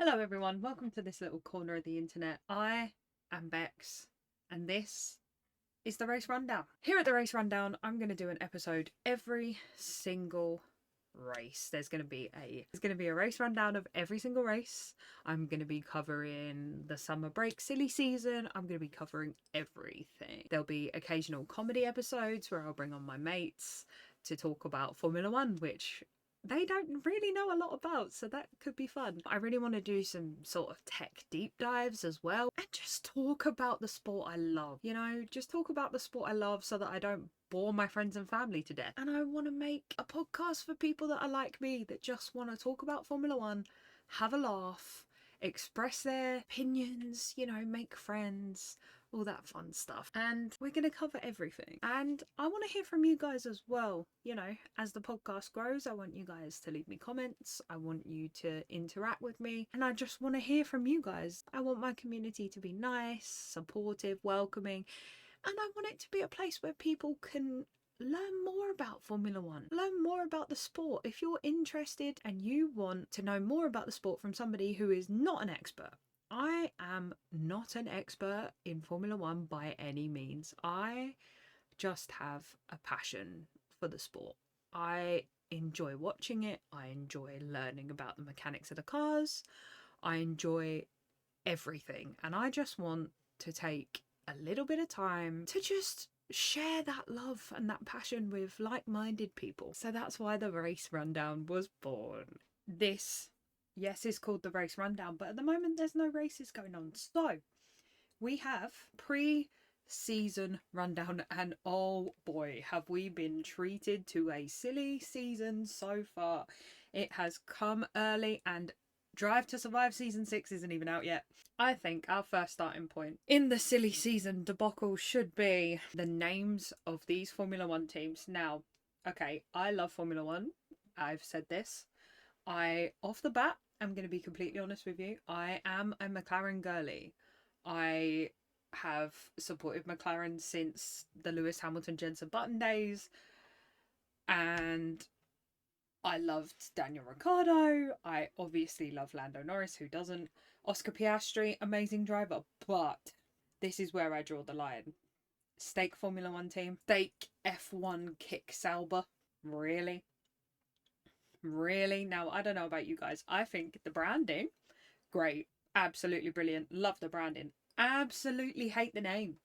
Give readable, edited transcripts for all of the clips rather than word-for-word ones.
Hello everyone, welcome to this little corner of the internet. I am Becks and this is the Race Rundown. Here at the Race Rundown, I'm going to do an episode every single race. There's going to be a race rundown of every single race. I'm going to be covering the summer break silly season. I'm going to be covering everything. There'll be occasional comedy episodes where I'll bring on my mates to talk about Formula One, which they don't really know a lot about, so that could be fun. I really want to do some sort of tech deep dives as well and just talk about the sport I love. Just talk about the sport I love so that I don't bore my friends and family to death. And I want to make a podcast for people that are like me, that just want to talk about Formula One, have a laugh, express their opinions, make friends, all that fun stuff. And we're going to cover everything. And I want to hear from you guys as well. As the podcast grows, I want you guys to leave me comments. I want you to interact with me. And I just want to hear from you guys. I want my community to be nice, supportive, welcoming. And I want it to be a place where people can learn more about Formula One, learn more about the sport. If you're interested and you want to know more about the sport from somebody who is not an expert, I am not an expert in Formula One by any means. I just have a passion for the sport. I enjoy watching it. I enjoy learning about the mechanics of the cars. I enjoy everything. And I just want to take a little bit of time to just share that love and that passion with like-minded people. So that's why the Race Rundown was born. This, yes, is called the Race Rundown, but at the moment there's no races going on. So we have pre-season rundown, and oh boy, have we been treated to a silly season so far. It has come early, and Drive to Survive Season 6 isn't even out yet. I think our first starting point in the silly season debacle should be the names of these Formula One teams. Now, okay, I love Formula One. I've said this. Off the bat, I'm going to be completely honest with you. I am a McLaren girly. I have supported McLaren since the Lewis Hamilton Jenson Button days. And I loved Daniel Ricciardo. I obviously love Lando Norris, who doesn't? Oscar Piastri, amazing driver. But this is where I draw the line. Stake Formula One team. Stake F1 Kick Sauber. Really? Really? Now, I don't know about you guys. I think the branding, great. Absolutely brilliant. Love the branding. Absolutely hate the name.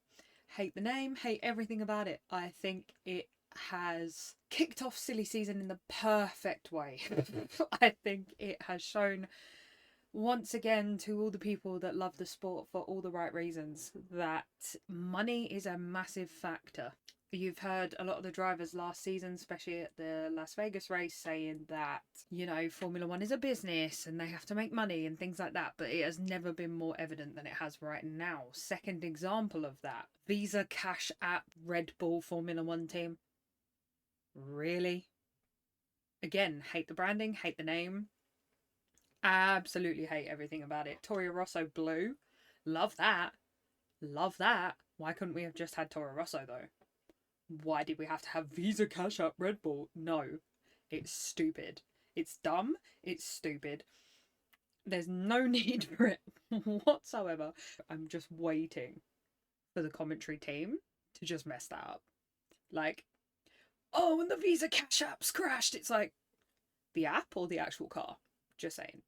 Hate the name. Hate everything about it. I think it has kicked off silly season in the perfect way. I think it has shown once again to all the people that love the sport for all the right reasons that money is a massive factor. You've heard a lot of the drivers last season, especially at the Las Vegas race, saying that, Formula One is a business and they have to make money and things like that. But it has never been more evident than it has right now. Second example of that, Visa Cash App Red Bull Formula One team. Really? Again, hate the branding, hate the name. Absolutely hate everything about it. Toro Rosso Blue. Love that. Love that. Why couldn't we have just had Toro Rosso though? Why did we have to have Visa Cash App Red Bull? No. It's stupid. It's dumb. It's stupid. There's no need for it whatsoever. I'm just waiting for the commentary team to just mess that up. Like, oh, and the Visa Cash App's crashed. It's like, the app or the actual car? Just saying.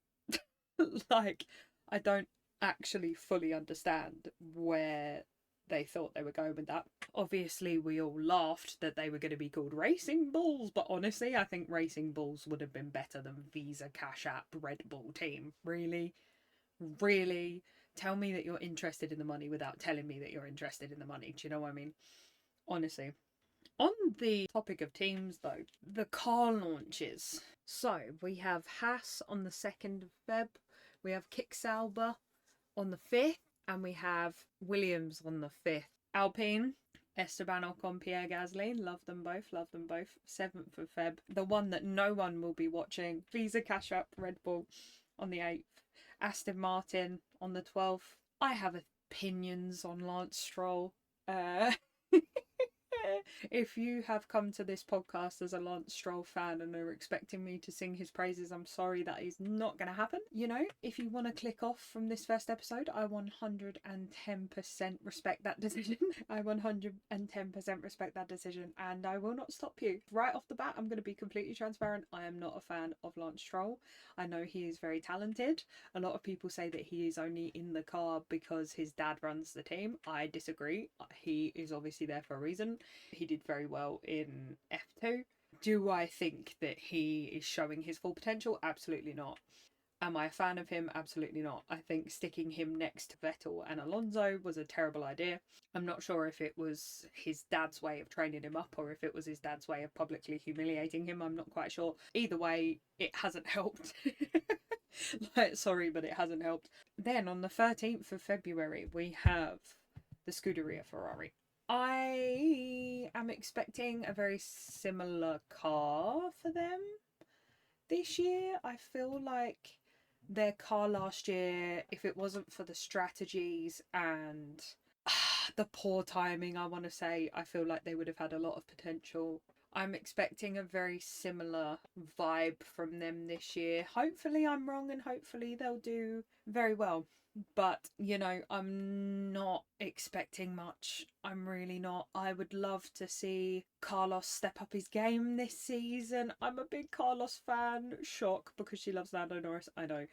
Like, I don't actually fully understand where they thought they were going with that. Obviously, we all laughed that they were going to be called Racing Bulls, but honestly, I think Racing Bulls would have been better than Visa Cash App Red Bull team. Really? Really? Tell me that you're interested in the money without telling me that you're interested in the money. Do you know what I mean? Honestly. On the topic of teams, though, the car launches. So, we have Haas on the 2nd of Feb, we have Kick Sauber on the 5th, and we have Williams on the 5th. Alpine, Esteban Ocon, Pierre Gasly, love them both, 7th of Feb. The one that no one will be watching, Visa Cash App Red Bull on the 8th. Aston Martin on the 12th. I have opinions on Lance Stroll. If you have come to this podcast as a Lance Stroll fan and are expecting me to sing his praises, I'm sorry, that is not going to happen. You know, if you want to click off from this first episode, I 110% respect that decision. I 110% respect that decision, and I will not stop you. Right off the bat, I'm going to be completely transparent. I am not a fan of Lance Stroll. I know he is very talented. A lot of people say that he is only in the car because his dad runs the team. I disagree. He is obviously there for a reason. He did very well in F2. Do I think that he is showing his full potential? Absolutely not. Am I a fan of him? Absolutely not. I think sticking him next to Vettel and Alonso was a terrible idea. I'm not sure if it was his dad's way of training him up or if it was his dad's way of publicly humiliating him. I'm not quite sure. Either way, it hasn't helped. Sorry, but it hasn't helped. Then on the 13th of February, we have the Scuderia Ferrari. I am expecting a very similar car for them this year. I feel like their car last year, if it wasn't for the strategies and the poor timing, I want to say, I feel like they would have had a lot of potential. I'm expecting a very similar vibe from them this year. Hopefully I'm wrong and hopefully they'll do very well. But, you know, I'm not expecting much. I'm really not. I would love to see Carlos step up his game this season. I'm a big Carlos fan. Shock, because she loves Lando Norris. I know.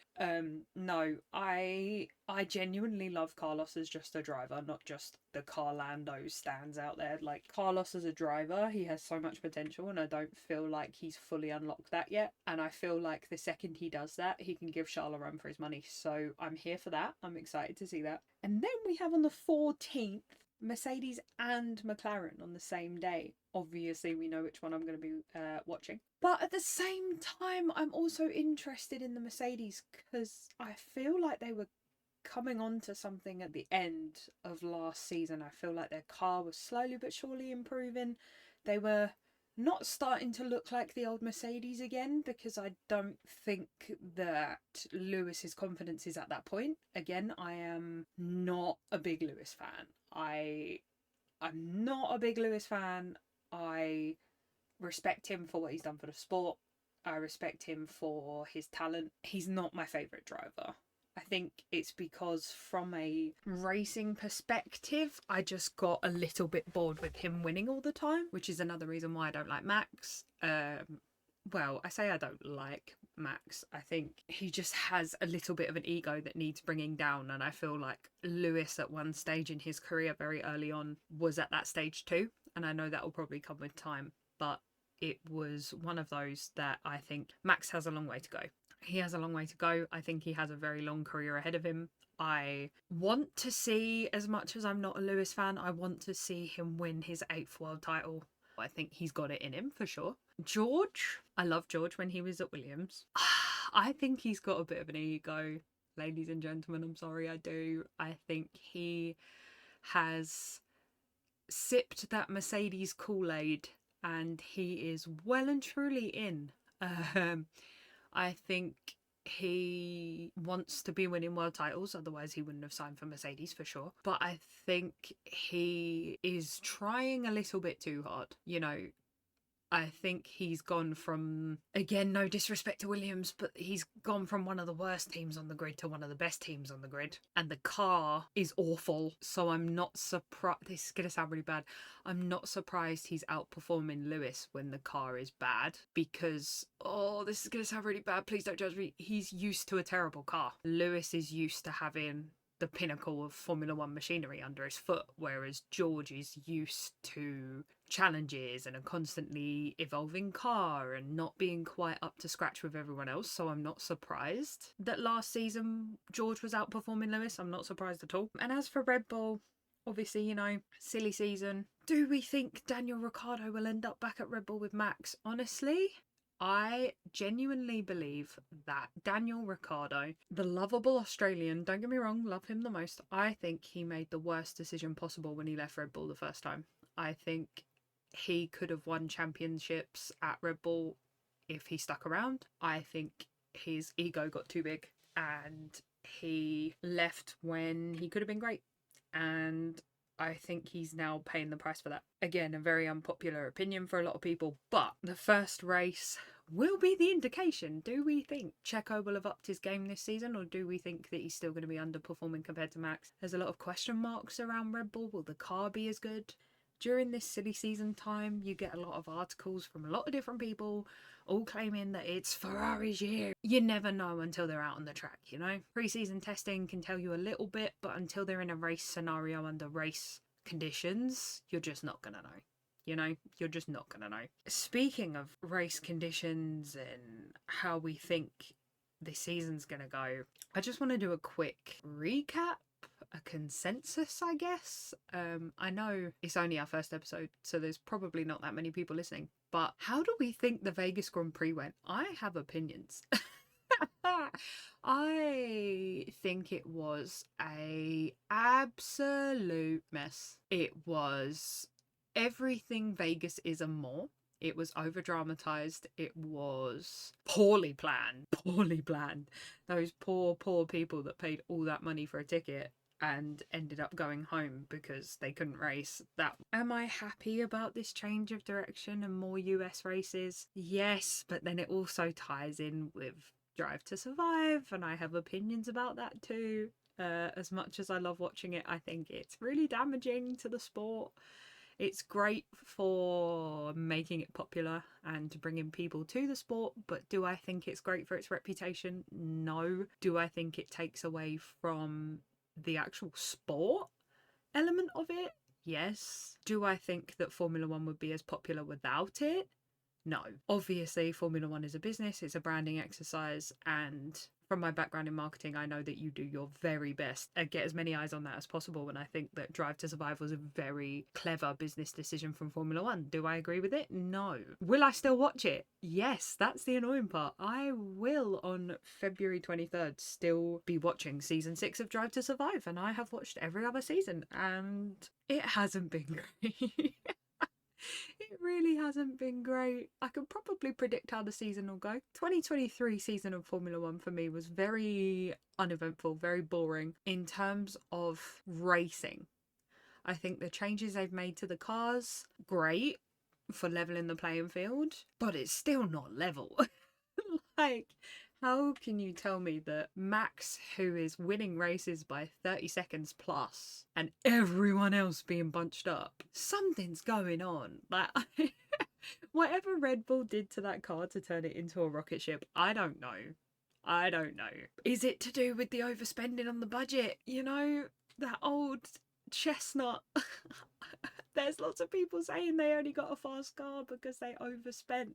No, I genuinely love Carlos as just a driver, not just the Carlando stands out there. Like, Carlos as a driver, he has so much potential, and I don't feel like he's fully unlocked that yet. And I feel like the second he does that, he can give Charles a run for his money. So I'm here for that. I'm excited to see that. And then we have on the 14th, Mercedes and McLaren on the same day. Obviously, we know which one I'm going to be watching. But at the same time, I'm also interested in the Mercedes because I feel like they were coming on to something at the end of last season. I feel like their car was slowly but surely improving. They were not starting to look like the old Mercedes again, because I don't think that Lewis's confidence is at that point. Again, I am not a big Lewis fan. I'm not a big Lewis fan. I respect him for what he's done for the sport. I respect him for his talent. He's not my favourite driver. I think it's because from a racing perspective, I just got a little bit bored with him winning all the time, which is another reason why I don't like Max. Well, I say I don't like Max. I think he just has a little bit of an ego that needs bringing down, and I feel like Lewis at one stage in his career very early on was at that stage too, and I know that will probably come with time, but it was one of those that I think Max has a long way to go. He has a long way to go. I think he has a very long career ahead of him. I want to see, as much as I'm not a Lewis fan, I want to see him win his 8th world title. I think he's got it in him for sure. George, I love George when he was at Williams. I think he's got a bit of an ego, ladies and gentlemen. I'm sorry, I do. I think he has sipped that Mercedes Kool-Aid and he is well and truly in. I think he wants to be winning world titles, otherwise he wouldn't have signed for Mercedes for sure. But I think he is trying a little bit too hard. You know, I think he's gone from, again, no disrespect to Williams, but he's gone from one of the worst teams on the grid to one of the best teams on the grid. And the car is awful. So I'm not surprised. This is going to sound really bad. I'm not surprised he's outperforming Lewis when the car is bad, because, oh, this is going to sound really bad. Please don't judge me. He's used to a terrible car. Lewis is used to having the pinnacle of Formula One machinery under his foot, whereas George is used to challenges and a constantly evolving car and not being quite up to scratch with everyone else. So I'm not surprised that last season George was outperforming Lewis. I'm not surprised at all. And as for Red Bull, obviously, you know, silly season. Do we think Daniel Ricciardo will end up back at Red Bull with Max? Honestly, I genuinely believe that Daniel Ricciardo, the lovable Australian, don't get me wrong, love him the most. I think he made the worst decision possible when he left Red Bull the first time. I think he could have won championships at Red Bull if he stuck around. I think his ego got too big and he left when he could have been great. And I think he's now paying the price for that. Again, a very unpopular opinion for a lot of people, but the first race will be the indication. Do we think Checo will have upped his game this season, or do we think that he's still going to be underperforming compared to Max? There's a lot of question marks around Red Bull. Will the car be as good? During this silly season time, you get a lot of articles from a lot of different people all claiming that it's Ferrari's year. You never know until they're out on the track, you know? Pre-season testing can tell you a little bit, but until they're in a race scenario under race conditions, you're just not gonna know. You know, you're just not gonna know. Speaking of race conditions and how we think this season's gonna go, I just want to do a quick recap, a consensus, I guess. I know it's only our first episode, so there's probably not that many people listening, but how do we think the Vegas Grand Prix went? I have opinions. I think it was a absolute mess. It was everything Vegas is and more. It was over dramatized. It was poorly planned. Poorly planned. Those poor people that paid all that money for a ticket and ended up going home because they couldn't race. That, am I happy about this change of direction and more US races? Yes, but then it also ties in with Drive to Survive, and I have opinions about that too. As much as I love watching it, I think it's really damaging to the sport. It's great for making it popular and bringing people to the sport, but do I think it's great for its reputation? No. Do I think it takes away from the actual sport element of it? Yes. Do I think that Formula One would be as popular without it? No. Obviously, Formula One is a business, it's a branding exercise, and from my background in marketing, I know that you do your very best and get as many eyes on that as possible. And I think that Drive to Survive was a very clever business decision from Formula One. Do I agree with it? No. Will I still watch it? Yes, that's the annoying part. I will, on February 23rd, still be watching season 6 of Drive to Survive, and I have watched every other season, and it hasn't been great. It really hasn't been great. I could probably predict how the season will go. 2023 season of Formula One for me was very uneventful, very boring in terms of racing. I think the changes they've made to the cars, great for leveling the playing field, but it's still not level. Like, how can you tell me that Max, who is winning races by 30 seconds plus, and everyone else being bunched up, something's going on? Like, whatever Red Bull did to that car to turn it into a rocket ship, I don't know. I don't know. Is it to do with the overspending on the budget? You know, that old chestnut. There's lots of people saying they only got a fast car because they overspent.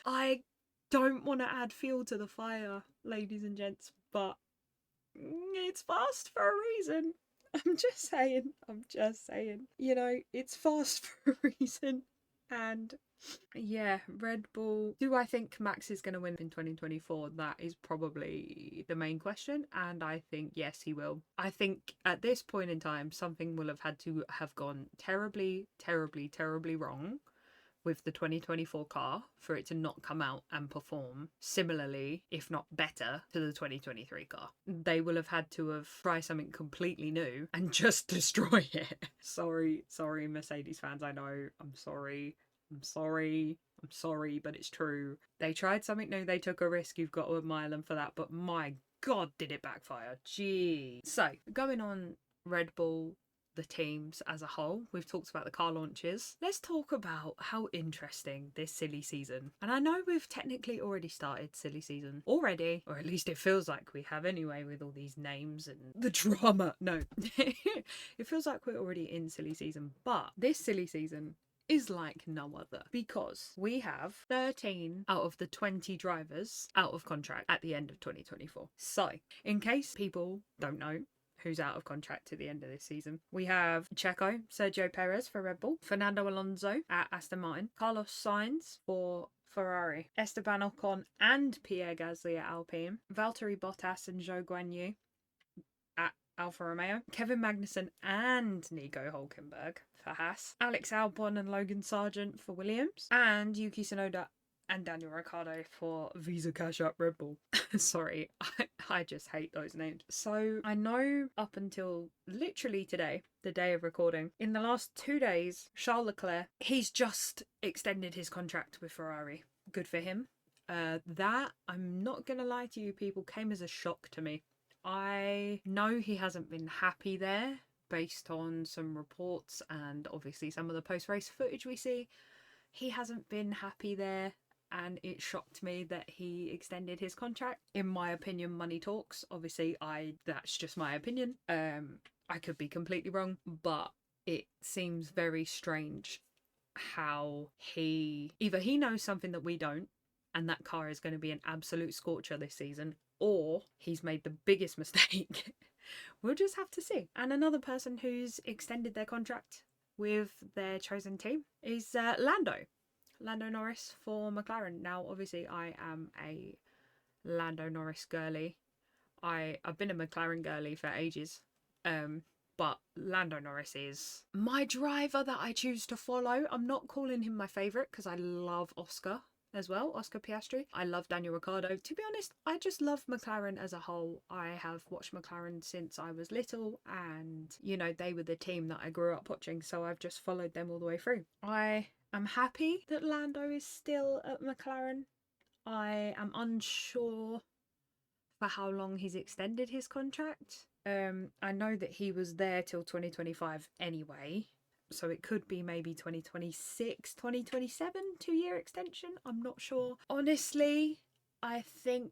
I don't want to add fuel to the fire, ladies and gents, but it's fast for a reason. I'm just saying. You know, it's fast for a reason. And yeah, Red Bull. Do I think Max is going to win in 2024? That is probably the main question. And I think, yes, he will. I think at this point in time, something will have had to have gone terribly, terribly, terribly wrong with the 2024 car for it to not come out and perform similarly, if not better, to the 2023 car. They will have had to have tried something completely new and just destroy it. Sorry, Mercedes fans, I know. I'm sorry, but it's true. They tried something new, they took a risk, you've got to admire them for that, but my God, did it backfire. Gee. So, going on Red Bull, the teams as a whole. We've talked about the car launches. Let's talk about how interesting this silly season. And I know we've technically already started silly season already, or at least it feels like we have anyway with all these names and the drama. No, it feels like we're already in silly season, but this silly season is like no other because we have 13 out of the 20 drivers out of contract at the end of 2024. So, in case people don't know who's out of contract at the end of this season, we have Checo, Sergio Perez for Red Bull, Fernando Alonso at Aston Martin, Carlos Sainz for Ferrari, Esteban Ocon and Pierre Gasly at Alpine, Valtteri Bottas and Zhou Guanyu at Alfa Romeo, Kevin Magnussen and Nico Hulkenberg for Haas, Alex Albon and Logan Sargent for Williams, and Yuki Tsunoda and Daniel Ricciardo for Visa Cash App Red Bull. Sorry, I just hate those names. So I know up until literally today, the day of recording, in the last 2 days, Charles Leclerc, he's just extended his contract with Ferrari. Good for him. That, I'm not gonna lie to you people, came as a shock to me. I know he hasn't been happy there based on some reports and obviously some of the post-race footage we see. He hasn't been happy there, and it shocked me that he extended his contract. In my opinion, money talks. Obviously, that's just my opinion. I could be completely wrong, but it seems very strange how either he knows something that we don't, and that car is going to be an absolute scorcher this season, or he's made the biggest mistake. We'll just have to see. And another person who's extended their contract with their chosen team is Lando Norris for McLaren. Now, obviously, I am a Lando Norris girly. I've been a McLaren girly for ages. But Lando Norris is my driver that I choose to follow. I'm not calling him my favourite because I love Oscar as well, Oscar Piastri. I love Daniel Ricciardo. To be honest, I just love McLaren as a whole. I have watched McLaren since I was little, and you know, they were the team that I grew up watching, so I've just followed them all the way through. I am happy that Lando is still at McLaren. I am unsure for how long he's extended his contract. I know that he was there till 2025 anyway, so it could be maybe 2026, 2027, 2-year extension. I'm not sure. Honestly, I think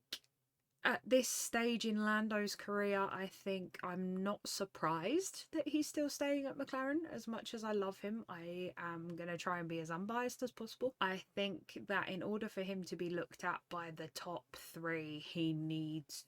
at this stage in Lando's career, I think I'm not surprised that he's still staying at McLaren. As much as I love him, I am going to try and be as unbiased as possible. I think that in order for him to be looked at by the top 3, he needs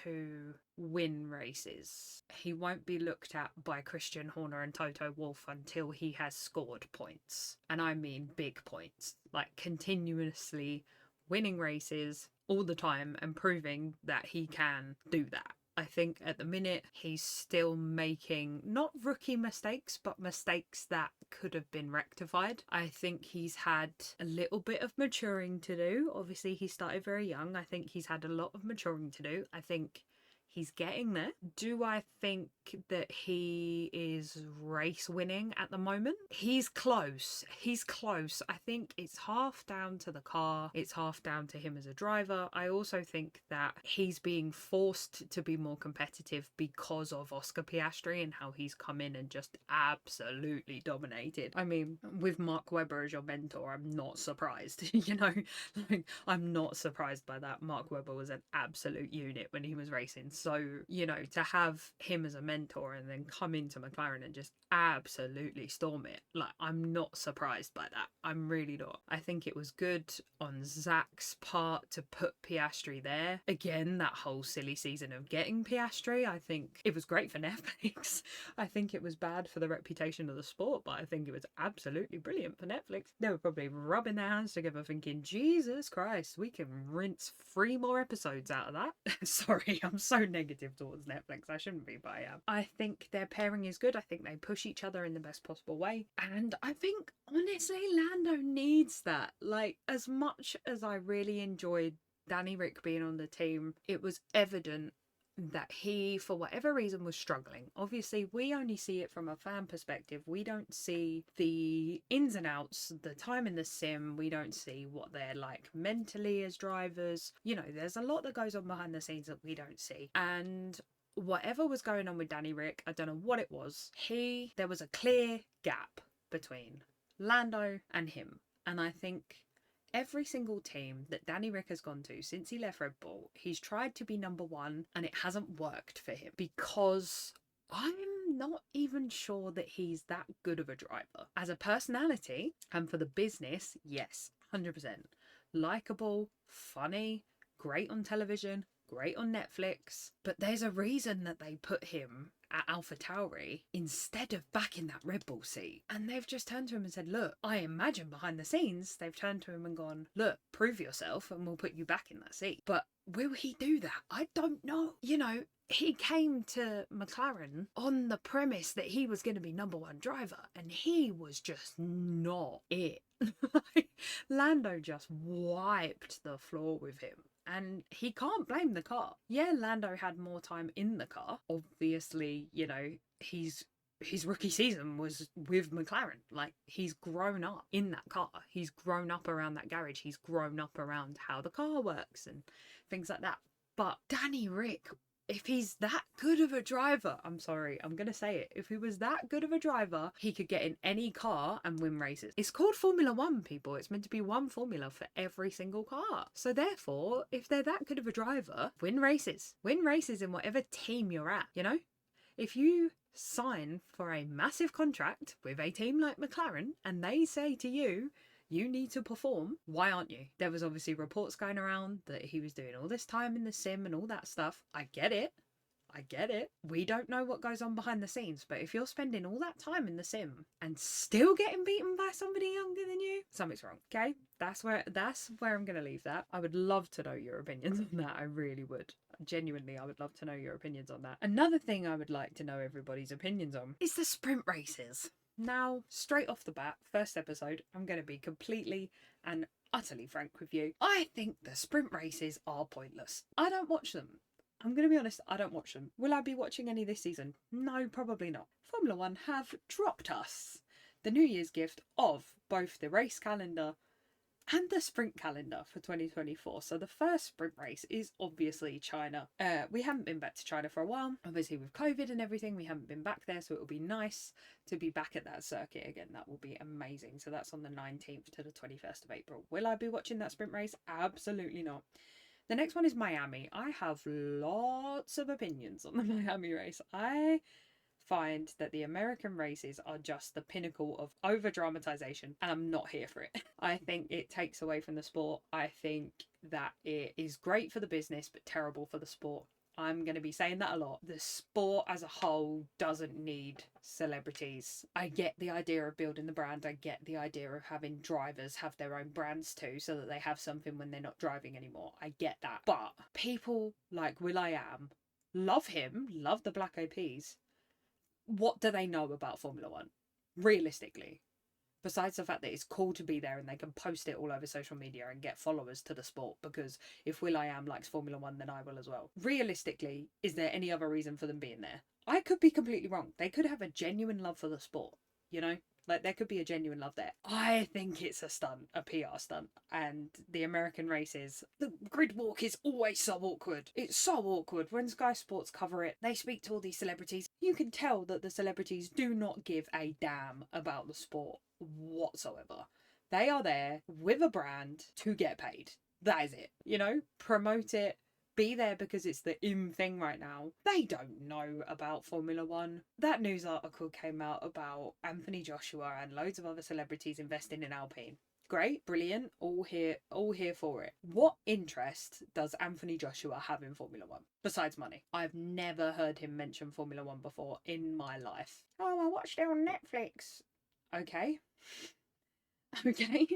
to win races. He won't be looked at by Christian Horner and Toto Wolff until he has scored points. And I mean big points, like continuously winning races all the time and proving that he can do that. I think at the minute he's still making not rookie mistakes, but mistakes that could have been rectified. I think he's had a little bit of maturing to do. Obviously, he started very young. I think he's had a lot of maturing to do. I think he's getting there. Do I think that he is race winning at the moment? He's close. He's close. I think it's half down to the car. It's half down to him as a driver. I also think that he's being forced to be more competitive because of Oscar Piastri and how he's come in and just absolutely dominated. I mean, with Mark Webber as your mentor, I'm not surprised. You know, like, I'm not surprised by that. Mark Webber was an absolute unit when he was racing. So, you know, to have him as a mentor and then come into McLaren and just absolutely storm it, like, I'm not surprised by that. I'm really not. I think it was good on Zach's part to put Piastri there. Again, that whole silly season of getting Piastri, I think it was great for Netflix. I think it was bad for the reputation of the sport, but I think it was absolutely brilliant for Netflix. They were probably rubbing their hands together thinking, Jesus Christ, we can rinse 3 more episodes out of that. Sorry, I'm so negative towards Netflix. I shouldn't be, but I am. I think their pairing is good. I think they push each other in the best possible way. And I think, honestly, Lando needs that. Like, as much as I really enjoyed Danny Rick being on the team, it was evident that he, for whatever reason, was struggling. Obviously, we only see it from a fan perspective. We don't see the ins and outs, the time in the sim. We don't see what they're like mentally as drivers. You know, there's a lot that goes on behind the scenes that we don't see. And whatever was going on with Danny Rick, I don't know what it was. There was a clear gap between Lando and him. And I think every single team that Danny Rick has gone to since he left Red Bull, he's tried to be number 1 and it hasn't worked for him because I'm not even sure that he's that good of a driver. As a personality and for the business, yes, 100%. Likeable, funny, great on television, great on Netflix, but there's a reason that they put him at AlphaTauri instead of back in that Red Bull seat. And they've just turned to him and said, look, I imagine behind the scenes, they've turned to him and gone, look, prove yourself and we'll put you back in that seat. But will he do that? I don't know. You know, he came to McLaren on the premise that he was going to be number one driver, and he was just not it. Lando just wiped the floor with him. And he can't blame the car. Yeah, Lando had more time in the car. Obviously, you know, his rookie season was with McLaren. Like, he's grown up in that car. He's grown up around that garage. He's grown up around how the car works and things like that. But Danny Rick, if he's that good of a driver, I'm sorry, I'm going to say it. If he was that good of a driver, he could get in any car and win races. It's called Formula One, people. It's meant to be one formula for every single car. So therefore, if they're that good of a driver, win races. Win races in whatever team you're at, you know? If you sign for a massive contract with a team like McLaren and they say to you, you need to perform, why aren't you? There was obviously reports going around that he was doing all this time in the sim and all that stuff. I get it. We don't know what goes on behind the scenes, but if you're spending all that time in the sim and still getting beaten by somebody younger than you, something's wrong. Okay? That's where I'm going to leave that. I would love to know your opinions on that. I really would. Genuinely, I would love to know your opinions on that. Another thing I would like to know everybody's opinions on is the sprint races. Now, straight off the bat, first episode, I'm going to be completely and utterly frank with you. I think the sprint races are pointless. I don't watch them. I'm going to be honest, I don't watch them. Will I be watching any this season? No, probably not. Formula One have dropped us the New Year's gift of both the race calendar and the sprint calendar for 2024. So the first sprint race is obviously China. We haven't been back to China for a while. Obviously with COVID and everything, we haven't been back there. So it will be nice to be back at that circuit again. That will be amazing. So that's on the 19th to the 21st of April. Will I be watching that sprint race? Absolutely not. The next one is Miami. I have lots of opinions on the Miami race. I find that the American races are just the pinnacle of over dramatization, and I'm not here for it. I think it takes away from the sport. I think that it is great for the business but terrible for the sport. I'm going to be saying that a lot. The sport as a whole doesn't need celebrities. I get the idea of building the brand. I get the idea of having drivers have their own brands too, so that they have something when they're not driving anymore. I get that. But people like will.i.am love him, love the Black OPs. What do they know about Formula One? Realistically. Besides the fact that it's cool to be there and they can post it all over social media and get followers to the sport, because if will.i.am likes Formula One, then I will as well. Realistically, is there any other reason for them being there? I could be completely wrong. They could have a genuine love for the sport, you know? Like, there could be a genuine love there. I think it's a stunt, a PR stunt. And the American races, the grid walk is always so awkward. It's so awkward. When Sky Sports cover it, they speak to all these celebrities. You can tell that the celebrities do not give a damn about the sport whatsoever. They are there with a brand to get paid. That is it. You know, promote it. Be there because it's the in thing right now. They don't know about Formula One. That news article came out about Anthony Joshua and loads of other celebrities investing in Alpine. Great, brilliant, all here for it. What interest does Anthony Joshua have in Formula One besides money? I've never heard him mention Formula One before in my life. Oh, I watched it on Netflix. Okay. Okay.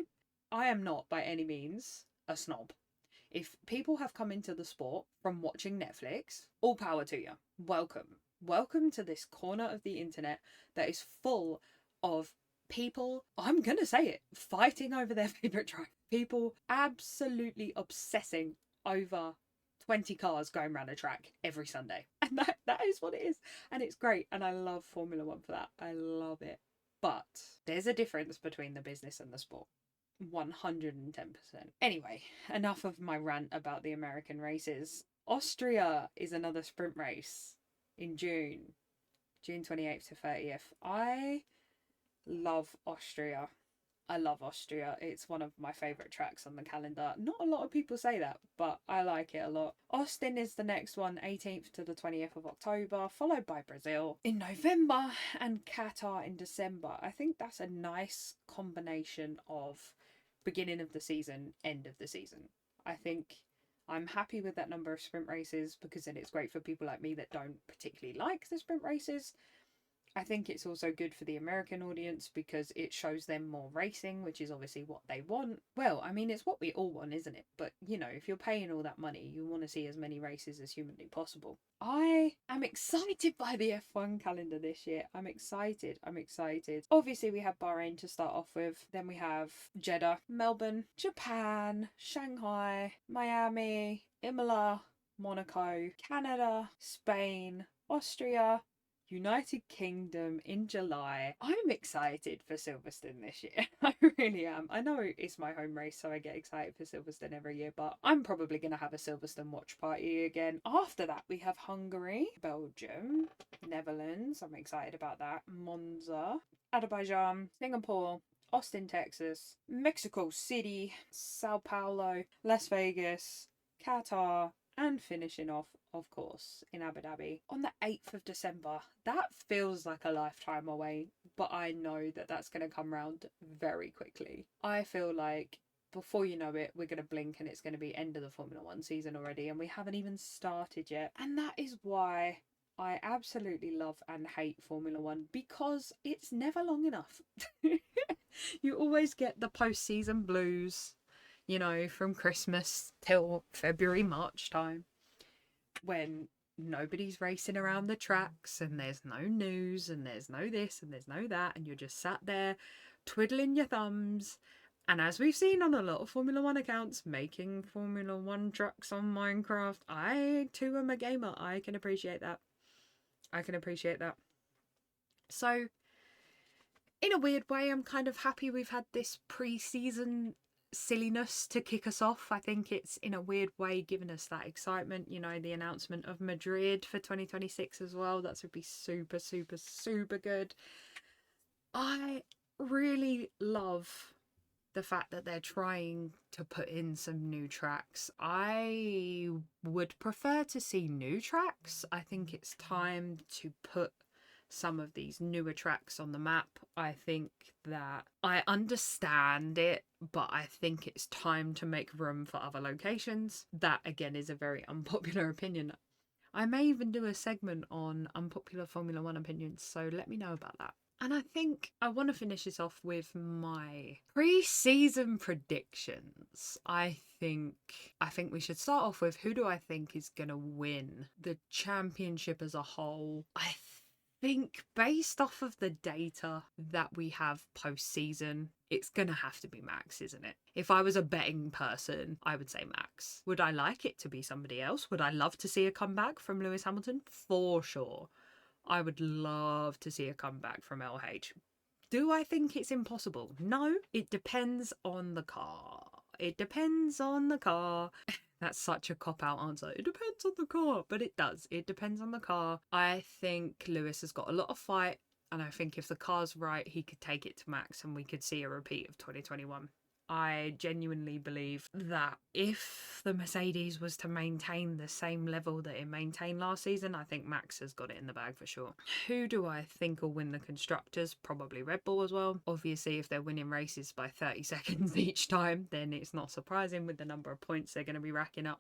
I am not by any means a snob. If people have come into the sport from watching Netflix, all power to you. Welcome. Welcome to this corner of the internet that is full of people, I'm going to say it, fighting over their favourite driver. People absolutely obsessing over 20 cars going around a track every Sunday. And that is what it is. And it's great. And I love Formula One for that. I love it. But there's a difference between the business and the sport. 110%. Anyway, enough of my rant about the American races. Austria is another sprint race in June 28th to 30th. I love Austria. It's one of my favourite tracks on the calendar. Not a lot of people say that, but I like it a lot. Austin is the next one, 18th to the 20th of October, followed by Brazil in November and Qatar in December. I think that's a nice combination of beginning of the season, end of the season. I think I'm happy with that number of sprint races because then it's great for people like me that don't particularly like the sprint races. I think it's also good for the American audience because it shows them more racing, which is obviously what they want. Well, I mean, it's what we all want, isn't it? But, you know, if you're paying all that money, you want to see as many races as humanly possible. I am excited by the F1 calendar this year. I'm excited. I'm excited. Obviously, we have Bahrain to start off with. Then we have Jeddah, Melbourne, Japan, Shanghai, Miami, Imola, Monaco, Canada, Spain, Austria, United Kingdom in July. I'm excited for Silverstone this year. I really am. I know it's my home race, so I get excited for Silverstone every year, but I'm probably going to have a Silverstone watch party again. After that, we have Hungary, Belgium, Netherlands. I'm excited about that. Monza, Azerbaijan, Singapore, Austin, Texas, Mexico City, Sao Paulo, Las Vegas, Qatar, and finishing off, of course, in Abu Dhabi on the 8th of December. That feels like a lifetime away, but I know that that's going to come round very quickly. I feel like before you know it, we're going to blink and it's going to be end of the Formula One season already, and we haven't even started yet. And that is why I absolutely love and hate Formula One, because it's never long enough. You always get the post-season blues, you know, from Christmas till February, March time, when nobody's racing around the tracks and there's no news and there's no this and there's no that, and you're just sat there twiddling your thumbs. And as we've seen on a lot of Formula One accounts, making Formula One trucks on Minecraft, I too am a gamer. I can appreciate that. So, in a weird way, I'm kind of happy we've had this pre-season silliness to kick us off. I think it's in a weird way given us that excitement, you know, the announcement of Madrid for 2026 as well. That would be super, super, super good. I really love the fact that they're trying to put in some new tracks. I would prefer to see new tracks. I think it's time to put some of these newer tracks on the map. I think that I understand it, but I think it's time to make room for other locations. That again is a very unpopular opinion. I may even do a segment on unpopular Formula One opinions, so let me know about that. And I think I want to finish this off with my pre-season predictions. I think we should start off with, who do I think is going to win the championship as a whole? I think based off of the data that we have post-season, it's going to have to be Max, isn't it? If I was a betting person, I would say Max. Would I like it to be somebody else? Would I love to see a comeback from Lewis Hamilton? For sure. I would love to see a comeback from LH. Do I think it's impossible? No, it depends on the car. It depends on the car. That's such a cop-out answer. It depends on the car, but it does. It depends on the car. I think Lewis has got a lot of fight, and I think if the car's right, he could take it to Max and we could see a repeat of 2021. I genuinely believe that if the Mercedes was to maintain the same level that it maintained last season, I think Max has got it in the bag for sure. Who do I think will win the Constructors? Probably Red Bull as well. Obviously, if they're winning races by 30 seconds each time, then it's not surprising with the number of points they're going to be racking up.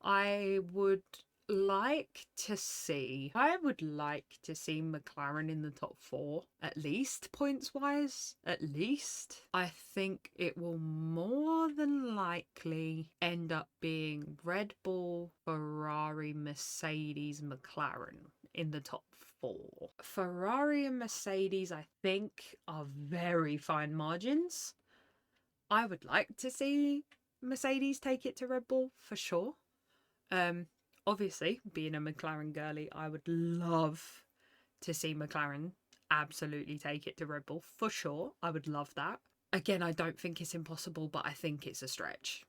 I would like to see McLaren in the top 4, at least points wise. At least I think it will more than likely end up being Red Bull, Ferrari, Mercedes, McLaren in the top 4. Ferrari and Mercedes, I think, are very fine margins. I would like to see Mercedes take it to Red Bull for sure. Obviously, being a McLaren girly, I would love to see McLaren absolutely take it to Red Bull for sure. I would love that. Again, I don't think it's impossible, but I think it's a stretch.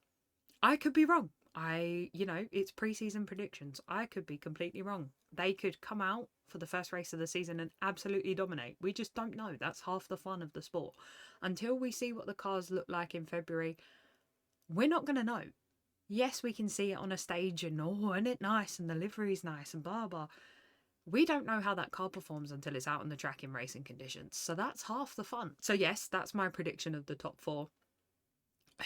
I could be wrong. It's pre-season predictions. I could be completely wrong. They could come out for the first race of the season and absolutely dominate. We just don't know. That's half the fun of the sport. Until we see what the cars look like in February, we're not going to know. Yes, we can see it on a stage and, oh, isn't it nice? And the livery's nice and blah, blah. We don't know how that car performs until it's out on the track in racing conditions. So that's half the fun. So yes, that's my prediction of the top 4.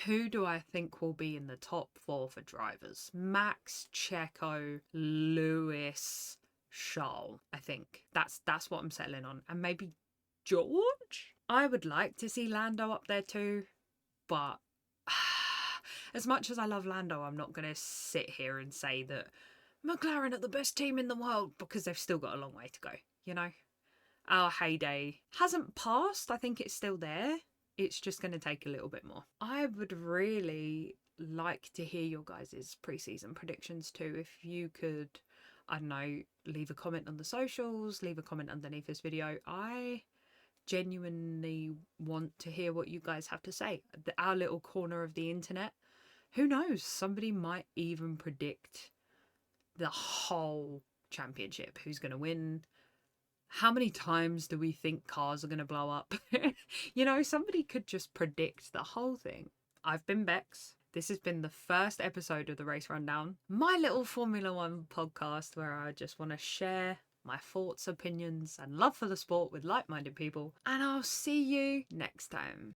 Who do I think will be in the top 4 for drivers? Max, Checo, Lewis, Charles. I think that's what I'm settling on, and maybe George. I would like to see Lando up there too, but as much as I love Lando, I'm not going to sit here and say that McLaren are the best team in the world, because they've still got a long way to go, you know? Our heyday hasn't passed. I think it's still there. It's just going to take a little bit more. I would really like to hear your guys' preseason predictions too. If you could, I don't know, leave a comment on the socials, leave a comment underneath this video. I genuinely want to hear what you guys have to say. Our little corner of the internet. Who knows? Somebody might even predict the whole championship. Who's going to win? How many times do we think cars are going to blow up? You know, somebody could just predict the whole thing. I've been Becks. This has been the first episode of the Race Rundown, my little Formula One podcast where I just want to share my thoughts, opinions, and love for the sport with like-minded people. And I'll see you next time.